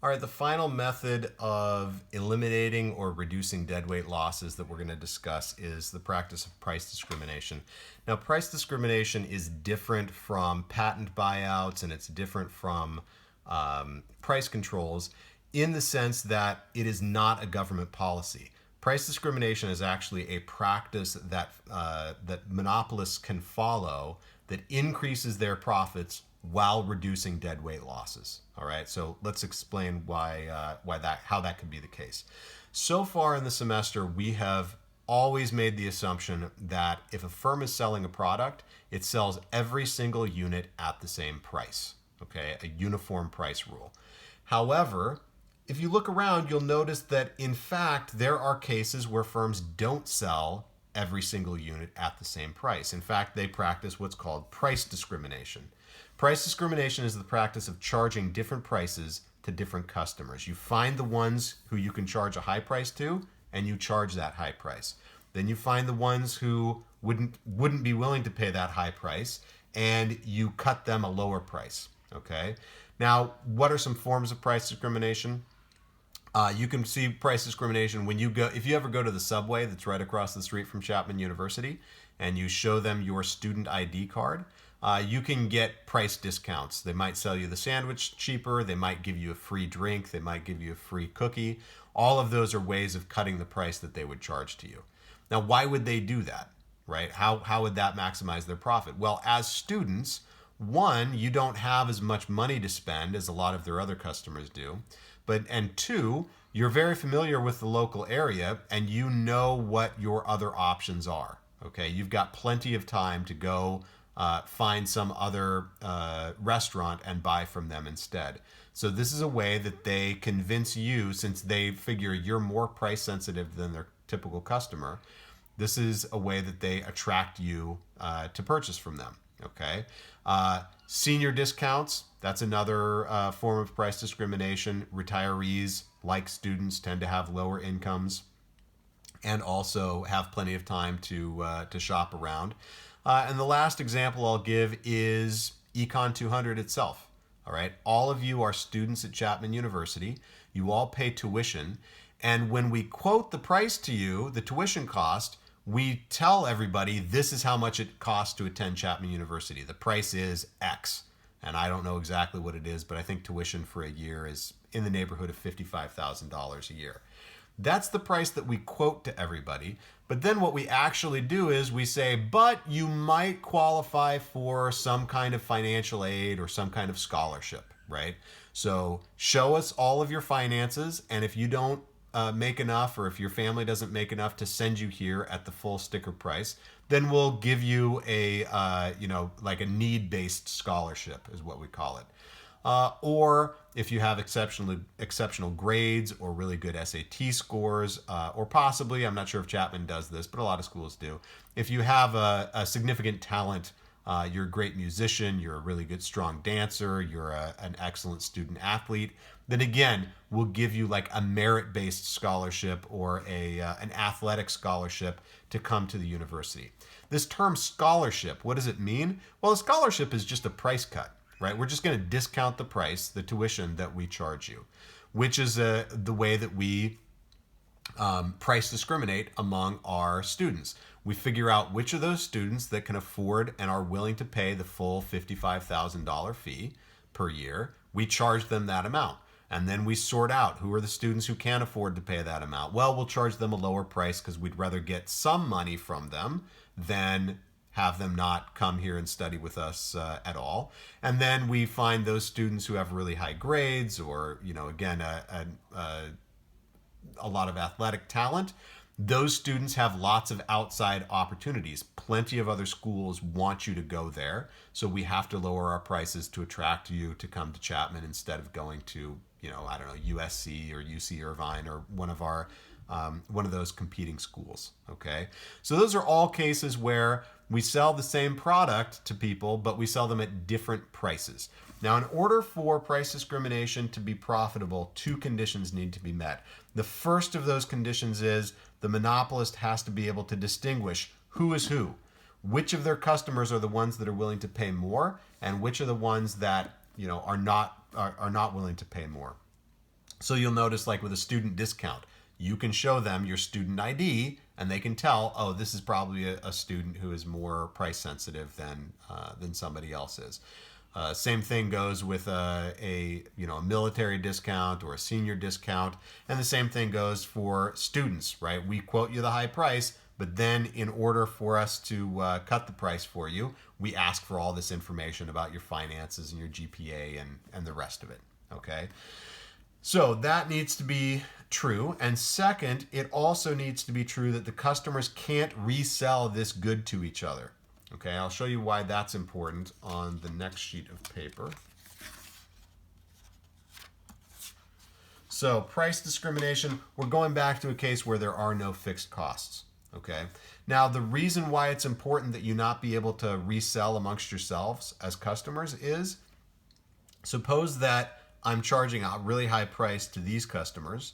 All right, the final method of eliminating or reducing deadweight losses that we're going to discuss is the practice of price discrimination. Now, price discrimination is different from patent buyouts and it's different from price controls in the sense that it is not a government policy. Price discrimination is actually a practice that monopolists can follow that increases their profits while reducing deadweight losses. All right, so let's explain how that could be the case. So far in the semester, we have always made the assumption that if a firm is selling a product, it sells every single unit at the same price. Okay, a uniform price rule. However, if you look around, you'll notice that in fact there are cases where firms don't sell every single unit at the same price. In fact, they practice what's called price discrimination. Price discrimination is the practice of charging different prices to different customers. You find the ones who you can charge a high price to, and you charge that high price. Then you find the ones who wouldn't be willing to pay that high price, and you cut them a lower price. Okay. Now, what are some forms of price discrimination? You can see price discrimination when if you ever go to the subway that's right across the street from Chapman University and you show them your student ID card, you can get price discounts. They might sell you the sandwich cheaper, they might give you a free drink, they might give you a free cookie. All of those are ways of cutting the price that they would charge to you. Now, why would they do that, right? How would that maximize their profit? Well, as students, one, you don't have as much money to spend as a lot of their other customers do. And two, you're very familiar with the local area and you know what your other options are. Okay, you've got plenty of time to go find some other restaurant and buy from them instead. So this is a way that they convince you, since they figure you're more price sensitive than their typical customer, this is a way that they attract you to purchase from them. Okay. Senior discounts, that's another form of price discrimination. Retirees, like students, tend to have lower incomes and also have plenty of time to shop around. And the last example I'll give is Econ 200 itself. All right, all of you are students at Chapman University. You all pay tuition. And when we quote the price to you, the tuition cost, we tell everybody this is how much it costs to attend Chapman University. The price is X. And I don't know exactly what it is, but I think tuition for a year is in the neighborhood of $55,000 a year. That's the price that we quote to everybody. But then what we actually do is we say, but you might qualify for some kind of financial aid or some kind of scholarship, right? So show us all of your finances, and if you don't make enough, or if your family doesn't make enough to send you here at the full sticker price, then we'll give you a like a need-based scholarship is what we call it. Or if you have exceptional grades or really good SAT scores, or possibly, I'm not sure if Chapman does this, but a lot of schools do. If you have a significant talent, you're a great musician, you're a really good, strong dancer, you're an excellent student athlete, then again, we'll give you like a merit-based scholarship or an athletic scholarship to come to the university. This term scholarship, what does it mean? Well, a scholarship is just a price cut, right? We're just going to discount the price, the tuition that we charge you, which is the way that we price discriminate among our students. We figure out which of those students that can afford and are willing to pay the full $55,000 fee per year. We charge them that amount. And then we sort out who are the students who can't afford to pay that amount. Well, we'll charge them a lower price because we'd rather get some money from them than have them not come here and study with us at all. And then we find those students who have really high grades or, again, a lot of athletic talent. Those students have lots of outside opportunities. Plenty of other schools want you to go there. So we have to lower our prices to attract you to come to Chapman instead of going to, USC or UC Irvine or one of those competing schools. Okay. So those are all cases where we sell the same product to people, but we sell them at different prices. Now, in order for price discrimination to be profitable, two conditions need to be met. The first of those conditions is the monopolist has to be able to distinguish who is who. Which of their customers are the ones that are willing to pay more, and which are the ones that are not willing to pay more. So you'll notice, like with a student discount, you can show them your student ID and they can tell, oh, this is probably a student who is more price sensitive than somebody else is. Same thing goes with a military discount or a senior discount, and the same thing goes for students, right? We quote you the high price, but then in order for us to cut the price for you, we ask for all this information about your finances and your GPA and the rest of it. Okay, so that needs to be true. And second, it also needs to be true that the customers can't resell this good to each other. Okay, I'll show you why that's important on the next sheet of paper. So price discrimination, we're going back to a case where there are no fixed costs. Okay, now the reason why it's important that you not be able to resell amongst yourselves as customers is, suppose that I'm charging a really high price to these customers.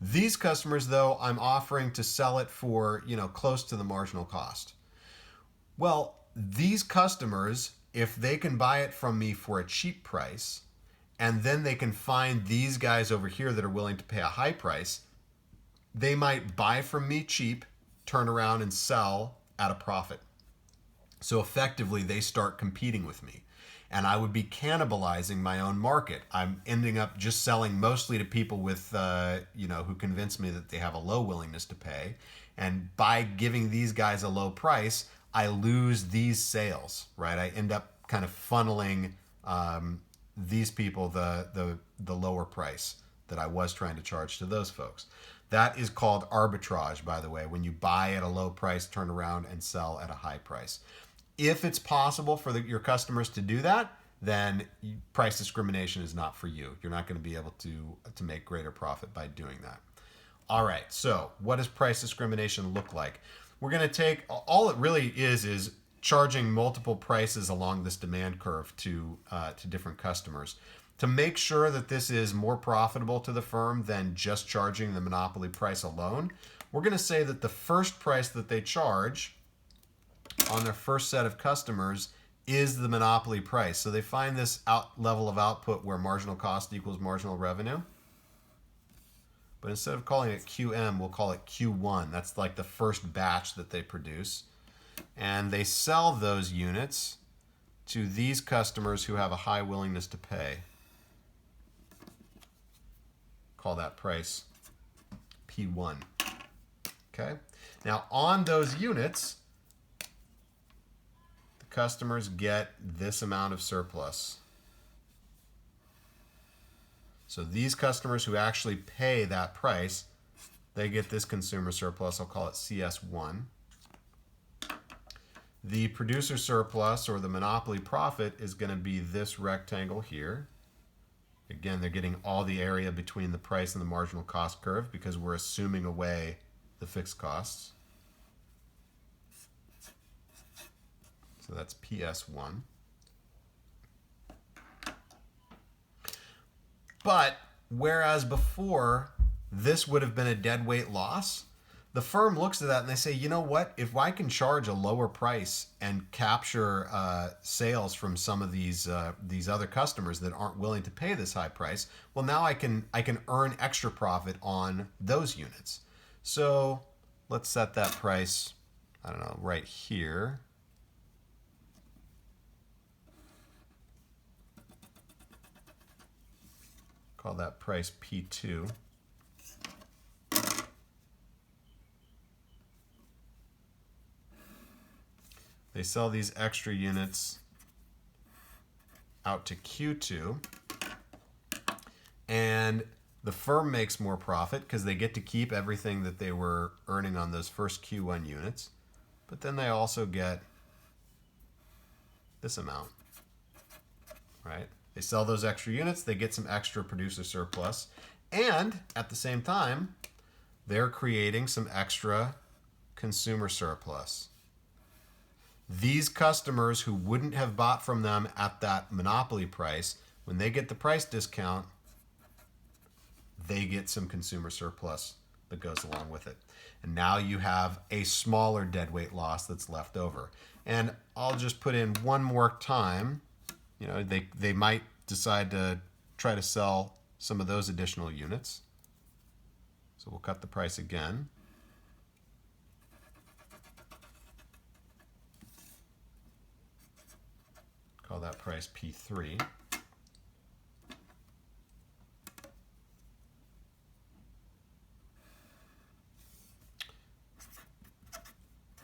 These customers, though, I'm offering to sell it for, close to the marginal cost. Well, these customers, if they can buy it from me for a cheap price, and then they can find these guys over here that are willing to pay a high price, they might buy from me cheap, turn around and sell at a profit. So effectively, they start competing with me. And I would be cannibalizing my own market. I'm ending up just selling mostly to people with, who convince me that they have a low willingness to pay. And by giving these guys a low price, I lose these sales, right? I end up kind of funneling these people the lower price that I was trying to charge to those folks. That is called arbitrage, by the way, when you buy at a low price, turn around and sell at a high price. If it's possible for your customers to do that, then price discrimination is not for you. You're not going to be able to make greater profit by doing that. All right, so what does price discrimination look like? We're going to take, all it really is charging multiple prices along this demand curve to different customers. To make sure that this is more profitable to the firm than just charging the monopoly price alone, we're going to say that the first price that they charge on their first set of customers is the monopoly price. So they find this level of output where marginal cost equals marginal revenue. But instead of calling it QM, we'll call it Q1. That's like the first batch that they produce. And they sell those units to these customers who have a high willingness to pay. Call that price P1. Okay? Now on those units, the customers get this amount of surplus. So these customers who actually pay that price, they get this consumer surplus. I'll call it CS1. The producer surplus, or the monopoly profit, is going to be this rectangle here. Again, they're getting all the area between the price and the marginal cost curve because we're assuming away the fixed costs. So that's PS1. But whereas before this would have been a deadweight loss, the firm looks at that and they say, you know what? If I can charge a lower price and capture sales from some of these other customers that aren't willing to pay this high price, well, now I can earn extra profit on those units. So let's set that price, I don't know, right here. Call that price P2. They sell these extra units out to Q2, and the firm makes more profit because they get to keep everything that they were earning on those first Q1 units, but then they also get this amount, right? They sell those extra units, they get some extra producer surplus, and at the same time, they're creating some extra consumer surplus. These customers who wouldn't have bought from them at that monopoly price, when they get the price discount, they get some consumer surplus that goes along with it. And now you have a smaller deadweight loss that's left over. And I'll just put in one more time. You know, they might decide to try to sell some of those additional units. So we'll cut the price again. Call that price P3.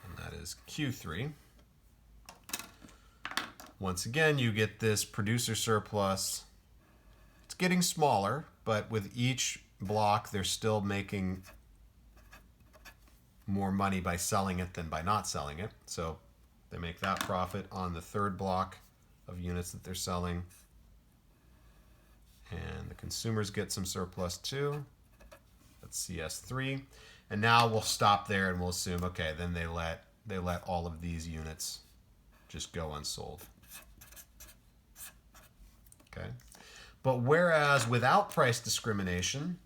And that is Q3. Once again, you get this producer surplus. It's getting smaller, but with each block, they're still making more money by selling it than by not selling it. So they make that profit on the third block of units that they're selling. And the consumers get some surplus too. That's CS3. And now we'll stop there and we'll assume, okay, then they let all of these units just go unsold. Okay. But whereas without price discrimination,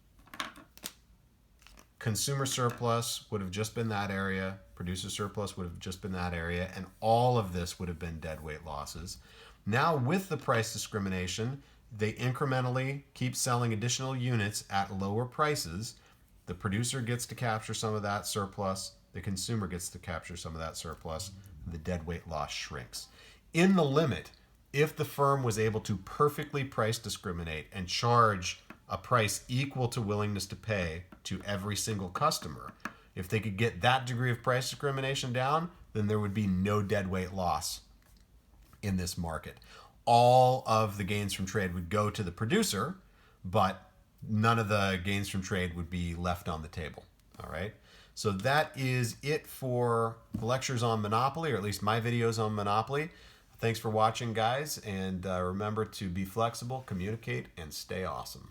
consumer surplus would have just been that area, producer surplus would have just been that area, and all of this would have been deadweight losses. Now with the price discrimination, they incrementally keep selling additional units at lower prices. The producer gets to capture some of that surplus, the consumer gets to capture some of that surplus, and the deadweight loss shrinks. In the limit, if the firm was able to perfectly price discriminate and charge a price equal to willingness to pay to every single customer, if they could get that degree of price discrimination down, then there would be no deadweight loss in this market. All of the gains from trade would go to the producer, but none of the gains from trade would be left on the table. All right. So that is it for the lectures on monopoly, or at least my videos on monopoly. Thanks for watching, guys, and remember to be flexible, communicate, and stay awesome.